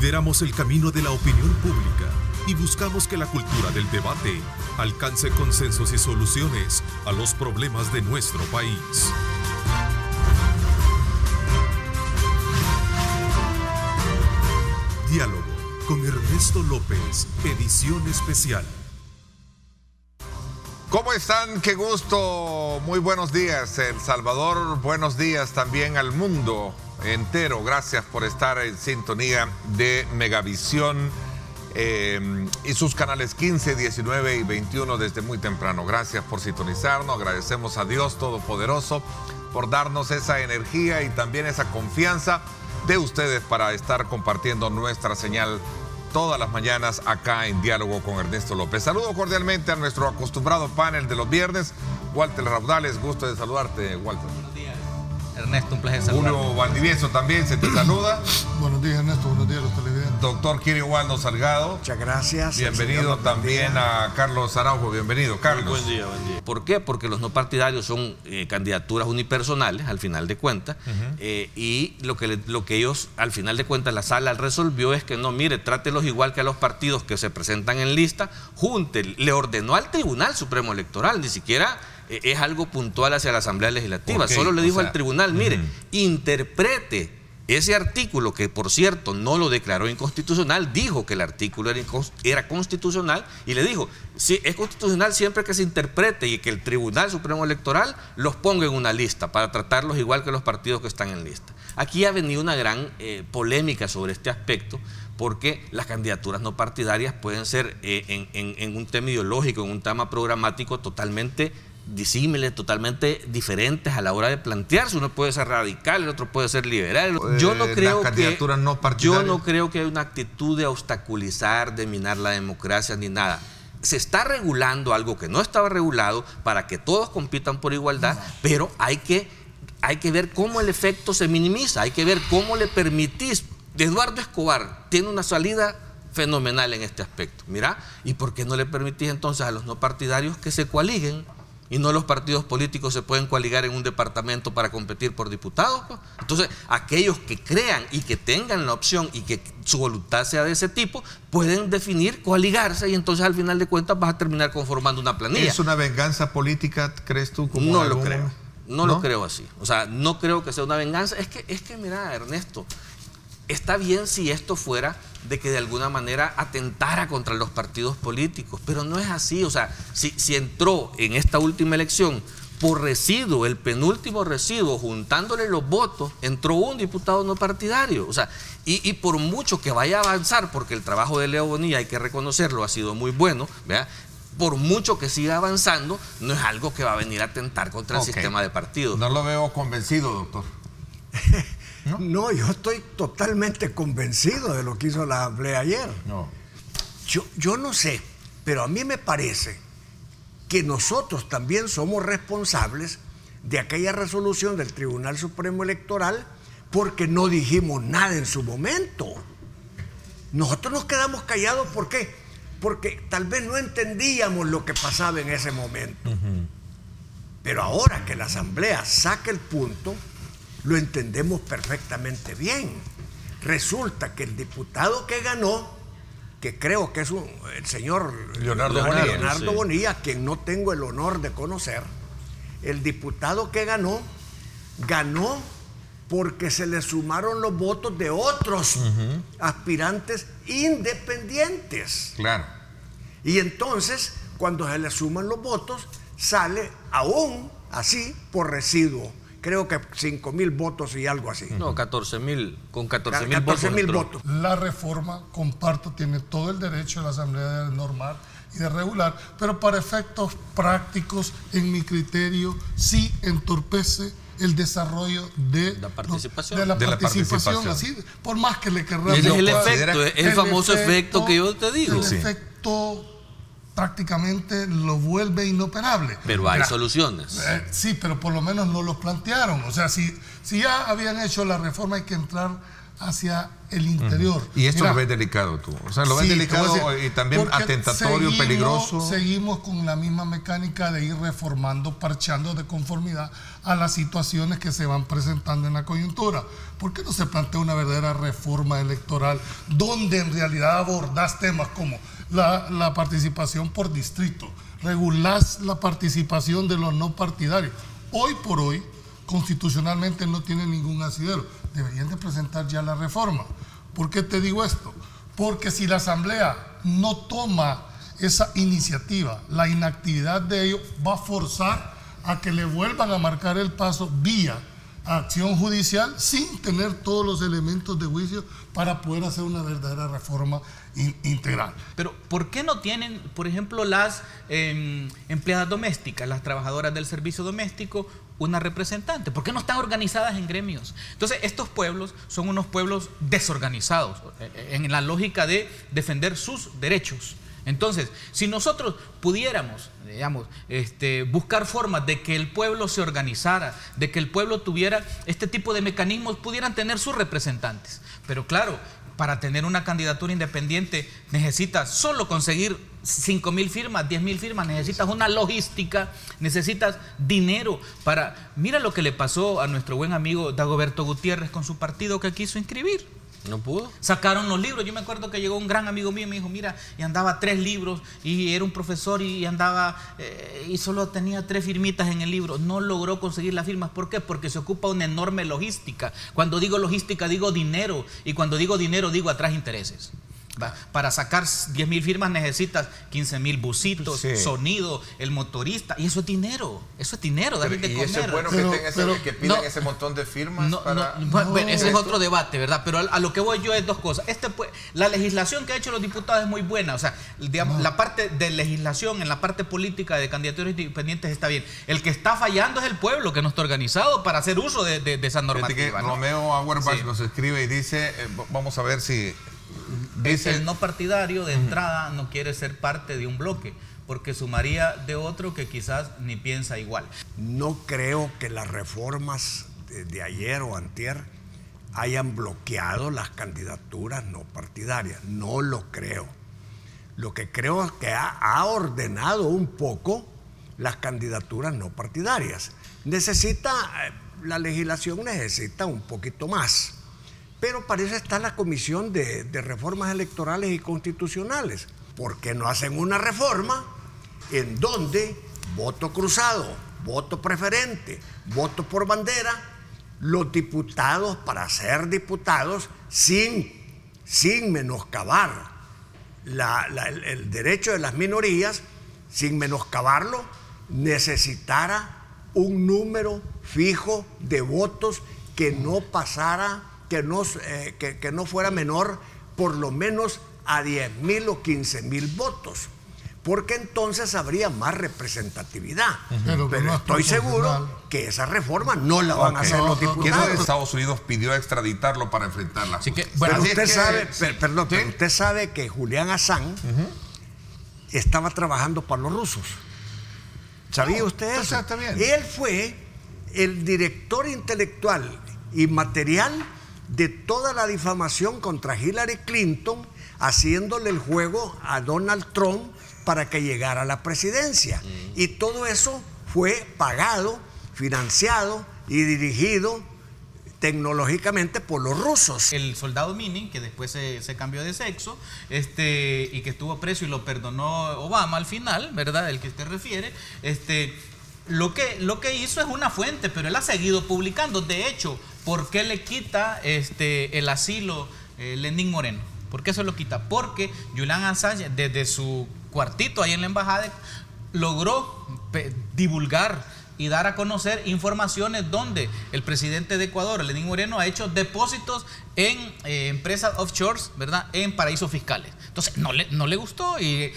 Lideramos el camino de la opinión pública y buscamos que la cultura del debate alcance consensos y soluciones a los problemas de nuestro país. Diálogo con Ernesto López, edición especial. ¿Cómo están? Qué gusto. Muy buenos días, El Salvador. Buenos días también al mundo entero. Gracias por estar en sintonía de Megavisión y sus canales 15, 19 y 21 desde muy temprano. Gracias por sintonizarnos. Agradecemos a Dios Todopoderoso por darnos esa energía y también esa confianza de ustedes para estar compartiendo nuestra señal todas las mañanas acá en Diálogo con Ernesto López. Saludo cordialmente a nuestro acostumbrado panel de los viernes, Walter Raudales. Gusto de saludarte, Walter. Buenos días, Ernesto, un placer saludarte. Julio Valdivieso también se te saluda. Buenos días, Ernesto. Buenos días a los televidentes. Doctor Kirio Waldo Salgado. Muchas gracias. Bienvenido también a Carlos Araujo. Bienvenido, Carlos. Buen día, buen día. ¿Por qué? Porque los no partidarios son candidaturas unipersonales, al final de cuentas, y lo que ellos, al final de cuentas, la sala resolvió es que no, mire, trátelos igual que a los partidos que se presentan en lista, le ordenó al Tribunal Supremo Electoral, ni siquiera es algo puntual hacia la Asamblea Legislativa, solo le dijo al tribunal, mire, interprete ese artículo, que por cierto no lo declaró inconstitucional, dijo que el artículo era constitucional y le dijo, sí, es constitucional siempre que se interprete y que el Tribunal Supremo Electoral los ponga en una lista para tratarlos igual que los partidos que están en lista. Aquí ha venido una gran polémica sobre este aspecto, porque las candidaturas no partidarias pueden ser en un tema ideológico, en un tema programático totalmente disímiles, totalmente diferentes a la hora de plantearse. Uno puede ser radical, el otro puede ser liberal. Yo no creo que hay una actitud de obstaculizar, de minar la democracia ni nada. Se está regulando algo que no estaba regulado para que todos compitan por igualdad, pero hay que ver cómo el efecto se minimiza, hay que ver cómo le permitís. Eduardo Escobar tiene una salida fenomenal en este aspecto. Mira, ¿y por qué no le permitís entonces a los no partidarios que se coaliguen? Y no los partidos políticos se pueden coaligar en un departamento para competir por diputados. Entonces, aquellos que crean y que tengan la opción y que su voluntad sea de ese tipo, pueden definir coaligarse y entonces al final de cuentas vas a terminar conformando una planilla. ¿Es una venganza política, crees tú? No lo creo. No lo creo así. O sea, no creo que sea una venganza. Es que mira, Ernesto, está bien si esto fuera de que de alguna manera atentara contra los partidos políticos, pero no es así. O sea, si entró en esta última elección por residuo, el penúltimo residuo, juntándole los votos, entró un diputado no partidario. O sea, y por mucho que vaya a avanzar, porque el trabajo de Leo Bonilla, hay que reconocerlo, ha sido muy bueno, ¿verdad? Por mucho que siga avanzando, no es algo que va a venir a atentar contra el sistema de partidos. No lo veo convencido, doctor. No, yo estoy totalmente convencido de lo que hizo la Asamblea ayer. No. Yo no sé, pero a mí me parece que nosotros también somos responsables de aquella resolución del Tribunal Supremo Electoral porque no dijimos nada en su momento. Nosotros nos quedamos callados, ¿por qué? Porque tal vez no entendíamos lo que pasaba en ese momento. Pero ahora que la Asamblea saca el punto, lo entendemos perfectamente bien. Resulta que el diputado que ganó, que creo que es el señor Leonardo Bonilla, quien no tengo el honor de conocer, el diputado que ganó porque se le sumaron los votos de otros aspirantes independientes. Claro. Y entonces, cuando se le suman los votos, sale aún así por residuo. Creo que 5,000 votos y algo así. No, 14,000, con 14,000 votos. La reforma, comparto, tiene todo el derecho de la Asamblea de normar y de regular, pero para efectos prácticos, en mi criterio, sí entorpece el desarrollo de la participación. Así, por más que le querramos. Ese es el efecto, es el famoso efecto que yo te digo. El efecto prácticamente lo vuelve inoperable. Pero hay soluciones. Sí, pero por lo menos no los plantearon. O sea, si ya habían hecho la reforma, hay que entrar hacia el interior. Y esto Mira, lo ves delicado tú. O sea, lo ves sí, delicado y también porque atentatorio, peligroso. Seguimos con la misma mecánica de ir reformando, parchando de conformidad a las situaciones que se van presentando en la coyuntura. ¿Por qué no se plantea una verdadera reforma electoral donde en realidad abordás temas como la participación por distrito, regulás la participación de los no partidarios? Hoy por hoy, constitucionalmente no tiene ningún asidero. Deberían de presentar ya la reforma. ¿Por qué te digo esto? Porque si la Asamblea no toma esa iniciativa, la inactividad de ellos va a forzar a que le vuelvan a marcar el paso vía acción judicial sin tener todos los elementos de juicio para poder hacer una verdadera reforma integral. Pero ¿por qué no tienen, por ejemplo, las empleadas domésticas, las trabajadoras del servicio doméstico, una representante? ¿Por qué no están organizadas en gremios? Entonces, estos pueblos son unos pueblos desorganizados en la lógica de defender sus derechos. Entonces, si nosotros pudiéramos, digamos, buscar formas de que el pueblo se organizara, de que el pueblo tuviera este tipo de mecanismos, pudieran tener sus representantes. Pero claro, para tener una candidatura independiente necesitas solo conseguir 5.000 firmas, 10.000 firmas, necesitas una logística, necesitas dinero para... Mira lo que le pasó a nuestro buen amigo Dagoberto Gutiérrez con su partido que quiso inscribir. ¿No pudo? Sacaron los libros. Yo me acuerdo que llegó un gran amigo mío y me dijo, mira, y andaba 3 libros y era un profesor y andaba y solo tenía 3 firmitas en el libro. No logró conseguir las firmas. ¿Por qué? Porque se ocupa una enorme logística. Cuando digo logística digo dinero, y cuando digo dinero digo atrás intereses. Para sacar 10.000 firmas necesitas 15.000 busitos, sí, sonido, el motorista, y eso es dinero, David, de comer. ¿Y eso es bueno que pidan ese montón de firmas? Ese es otro debate, ¿verdad? Pero a lo que voy yo es 2 cosas. La legislación que ha hecho los diputados es muy buena, o sea, digamos, la parte de legislación, en la parte política de candidaturas independientes está bien. El que está fallando es el pueblo, que no está organizado para hacer uso de esa normativa, ¿no? Romeo Auerbach nos escribe y dice, vamos a ver si... El no partidario de entrada no quiere ser parte de un bloque porque sumaría de otro que quizás ni piensa igual. No creo que las reformas de ayer o antier hayan bloqueado las candidaturas no partidarias. No lo creo. Lo que creo es que ha ordenado un poco las candidaturas no partidarias. La legislación necesita un poquito más. Pero para eso está la Comisión de Reformas Electorales y Constitucionales. ¿Por qué no hacen una reforma en donde voto cruzado, voto preferente, voto por bandera, los diputados, para ser diputados, sin menoscabar el derecho de las minorías, sin menoscabarlo, necesitara un número fijo de votos que no pasara, que no fuera menor por lo menos a 10.000 o 15.000 votos, porque entonces habría más representatividad. Pero estoy seguro que esa reforma no la van a hacer los diputados. Estados Unidos pidió extraditarlo para enfrentarla. Así que, bueno, pero usted sabe que Julian Assange estaba trabajando para los rusos. ¿Sabía usted eso? Está bien. Él fue el director intelectual y material de toda la difamación contra Hillary Clinton, haciéndole el juego a Donald Trump para que llegara a la presidencia. Y todo eso fue pagado, financiado y dirigido tecnológicamente por los rusos. El soldado Minin, que después se cambió de sexo, y que estuvo preso y lo perdonó Obama al final, ¿verdad? El que usted refiere, lo que hizo es una fuente, pero él ha seguido publicando. De hecho, ¿por qué le quita el asilo Lenín Moreno? ¿Por qué se lo quita? Porque Julian Assange, desde su cuartito ahí en la embajada, logró divulgar y dar a conocer informaciones donde el presidente de Ecuador, Lenín Moreno, ha hecho depósitos en empresas offshores, ¿verdad?, en paraísos fiscales. Entonces no le gustó y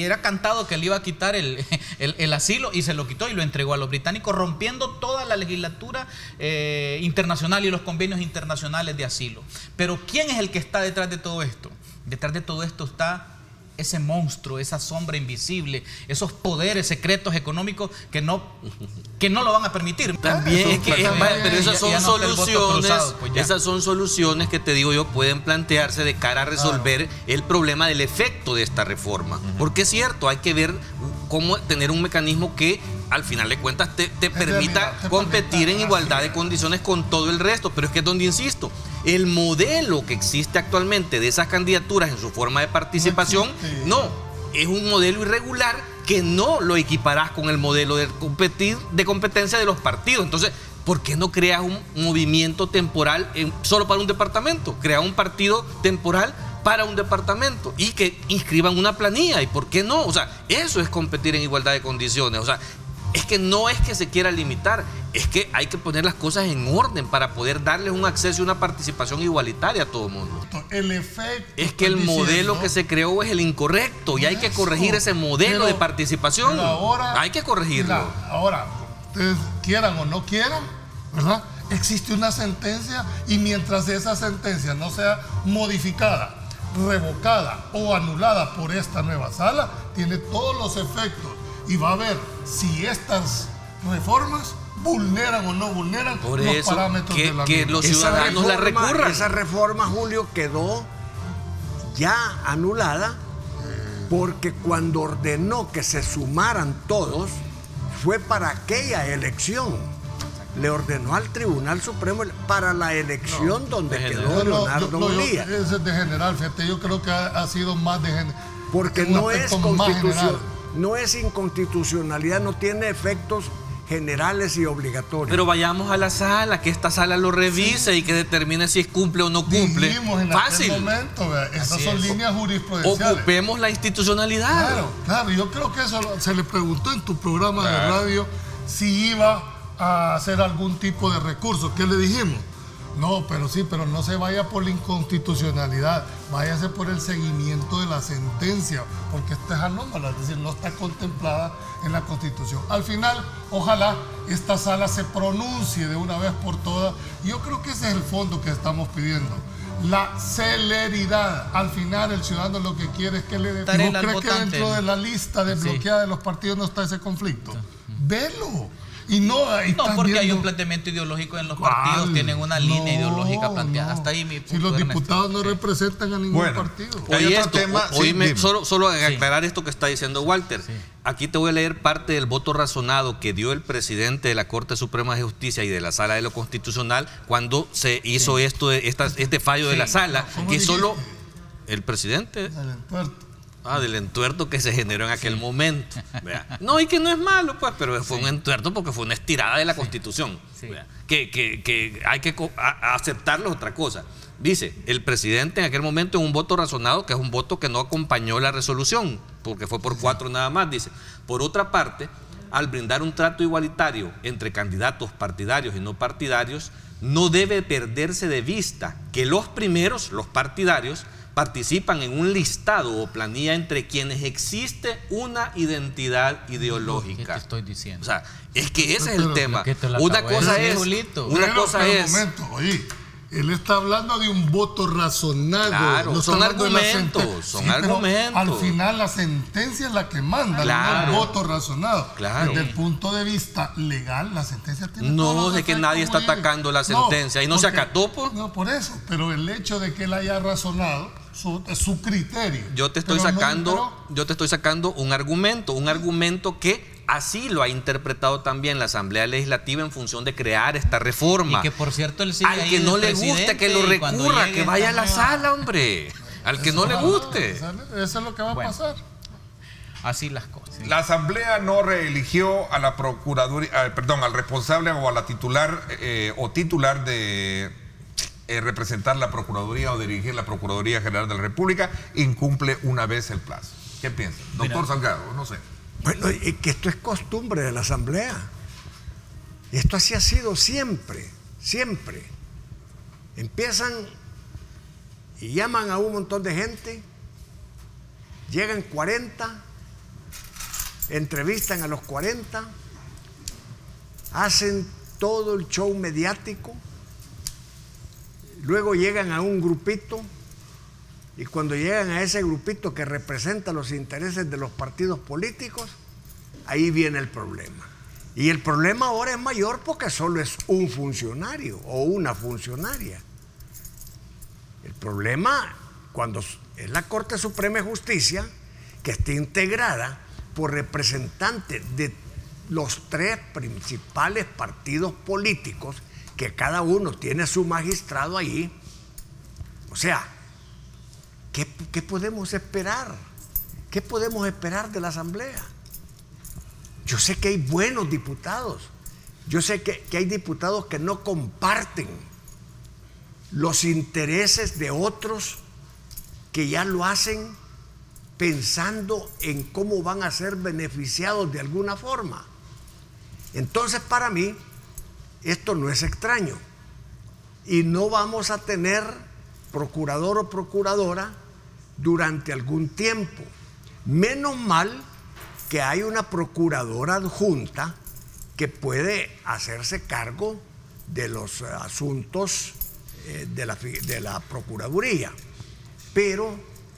era cantado que le iba a quitar el asilo, y se lo quitó y lo entregó a los británicos, rompiendo toda la legislatura internacional y los convenios internacionales de asilo. Pero ¿quién es el que está detrás de todo esto? Detrás de todo esto está ese monstruo, esa sombra invisible, esos poderes secretos económicos que no lo van a permitir. También es que, pero esas son soluciones, pues esas son soluciones que te digo yo pueden plantearse de cara a resolver el problema del efecto de esta reforma. Porque es cierto, hay que ver cómo tener un mecanismo que al final de cuentas te permita competir en igualdad de condiciones con todo el resto. Pero es que es donde insisto, el modelo que existe actualmente de esas candidaturas en su forma de participación, no, es un modelo irregular que no lo equiparás con el modelo de competencia de los partidos. Entonces, ¿por qué no creas un movimiento temporal solo para un departamento? Crea un partido temporal para un departamento y que inscriban una planilla. ¿Y por qué no? O sea, eso es competir en igualdad de condiciones. O sea, es que no es que se quiera limitar, es que hay que poner las cosas en orden para poder darles un acceso y una participación igualitaria a todo el mundo. El efecto es que el modelo que se creó es el incorrecto y hay que corregir ese modelo de participación. Ahora, hay que corregirlo. Ahora, ustedes quieran o no quieran, ¿verdad? Existe una sentencia y mientras esa sentencia no sea modificada, revocada o anulada por esta nueva sala, tiene todos los efectos y va a ver si estas reformas vulneran o no vulneran por los eso parámetros de la que los ciudadanos la recurran. Esa reforma, Julio, quedó ya anulada porque cuando ordenó que se sumaran todos fue para aquella elección. Le ordenó al Tribunal Supremo para la elección donde quedó Leonardo Bolívar. Ese es de general, fíjate, yo creo que ha sido más de general. Porque no es constitución, no es inconstitucionalidad, no tiene efectos generales y obligatorios. Pero vayamos a la sala, que esta sala lo revise y que determine si cumple o no cumple. Dijimos en fácil. aquel momento, esas son líneas jurisprudenciales. Ocupemos la institucionalidad. Claro, yo creo que eso se le preguntó en tu programa de radio si iba a hacer algún tipo de recurso. ¿Qué le dijimos? No, pero no se vaya por la inconstitucionalidad, váyase por el seguimiento de la sentencia, porque esta es anómala, es decir, no está contemplada en la Constitución. Al final, ojalá esta sala se pronuncie de una vez por todas. Yo creo que ese es el fondo que estamos pidiendo. La celeridad. Al final, el ciudadano lo que quiere es que le dé. ¿No crees que dentro de la lista desbloqueada de los partidos no está ese conflicto? Velo. Y no porque viendo... hay un planteamiento ideológico en los partidos, tienen una línea ideológica planteada. Hasta ahí mi punto. Si los diputados no representan a ningún partido. Solo aclarar esto que está diciendo Walter. Sí. Aquí te voy a leer parte del voto razonado que dio el presidente de la Corte Suprema de Justicia y de la Sala de lo Constitucional cuando se hizo este fallo de la sala, que solo el presidente... del entuerto que se generó en aquel momento. No, y que no es malo, pues, pero fue un entuerto porque fue una estirada de la Constitución. Que hay que aceptarlo es otra cosa. Dice, el presidente en aquel momento en un voto razonado, que es un voto que no acompañó la resolución, porque fue por 4 nada más, dice, por otra parte, al brindar un trato igualitario entre candidatos partidarios y no partidarios, no debe perderse de vista que los primeros, los partidarios, participan en un listado o planilla entre quienes existe una identidad ideológica. ¿Qué te estoy diciendo? O sea, es que ese es el tema. Una cosa es... Oye, él está hablando de un voto razonado. Claro, no son argumentos, Al final la sentencia es la que manda, no el voto razonado. Claro. Desde el punto de vista legal, la sentencia tiene no de que nadie está atacando la sentencia y no se acató, pues. No, por eso, pero el hecho de que él haya razonado es su criterio. Yo te estoy sacando un argumento que así lo ha interpretado también la Asamblea Legislativa en función de crear esta reforma. Y que por cierto él sigue al que no le guste que lo recurra, que vaya a la sala, hombre. Al que no le guste. Eso es lo que va a pasar. Así las cosas. La Asamblea no reeligió a la Procuraduría, al responsable o a la titular de representar la Procuraduría o dirigir la Procuraduría General de la República, incumple una vez el plazo. ¿Qué piensa? Doctor Salgado, no sé. Bueno, y que esto es costumbre de la Asamblea. Esto así ha sido siempre, siempre. Empiezan y llaman a un montón de gente, llegan 40, entrevistan a los 40, hacen todo el show mediático, luego llegan a un grupito Y cuando llegan a ese grupito que representa los intereses de los partidos políticos, ahí viene el problema. Y el problema ahora es mayor porque solo es un funcionario o una funcionaria. El problema cuando es la Corte Suprema de Justicia, que esté integrada por representantes de los 3 principales partidos políticos, que cada uno tiene su magistrado ahí. O sea, ¿qué podemos esperar? ¿Qué podemos esperar de la Asamblea? Yo sé que hay buenos diputados, yo sé que hay diputados que no comparten los intereses de otros que ya lo hacen pensando en cómo van a ser beneficiados de alguna forma. Entonces, para mí, esto no es extraño y no vamos a tener procurador o procuradora durante algún tiempo. Menos mal que hay una procuradora adjunta que puede hacerse cargo de los asuntos de la Procuraduría, pero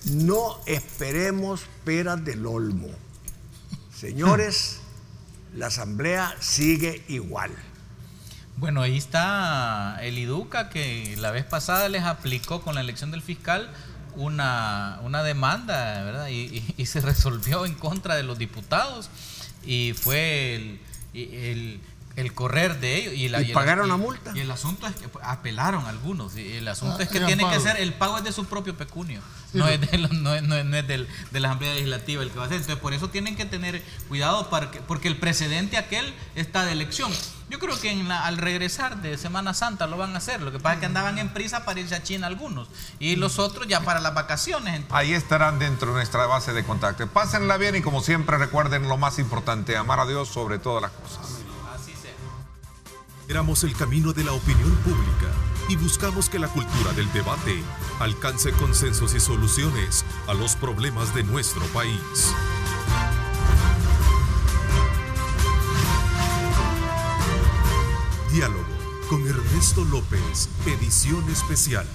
no esperemos peras del olmo. Señores, la Asamblea sigue igual. Bueno, ahí está el IDUCA, que la vez pasada les aplicó con la elección del fiscal una demanda, ¿verdad? Y se resolvió en contra de los diputados y fue el correr de ellos. ¿Y pagaron la multa? Y el asunto es que apelaron algunos. Y el asunto es que tiene que ser, el pago es de su propio pecunio. Sí, no es de la Asamblea Legislativa el que va a hacer. Entonces, por eso tienen que tener cuidado porque el precedente aquel está de elección. Yo creo que al regresar de Semana Santa lo van a hacer. Lo que pasa es que andaban en prisa para irse a China algunos y los otros ya para las vacaciones. Entonces, ahí estarán dentro de nuestra base de contacto. Pásenla bien y, como siempre, recuerden lo más importante: amar a Dios sobre todas las cosas. Así sea. Éramos el camino de la opinión pública y buscamos que la cultura del debate alcance consensos y soluciones a los problemas de nuestro país. Diálogo con Ernesto López, edición especial.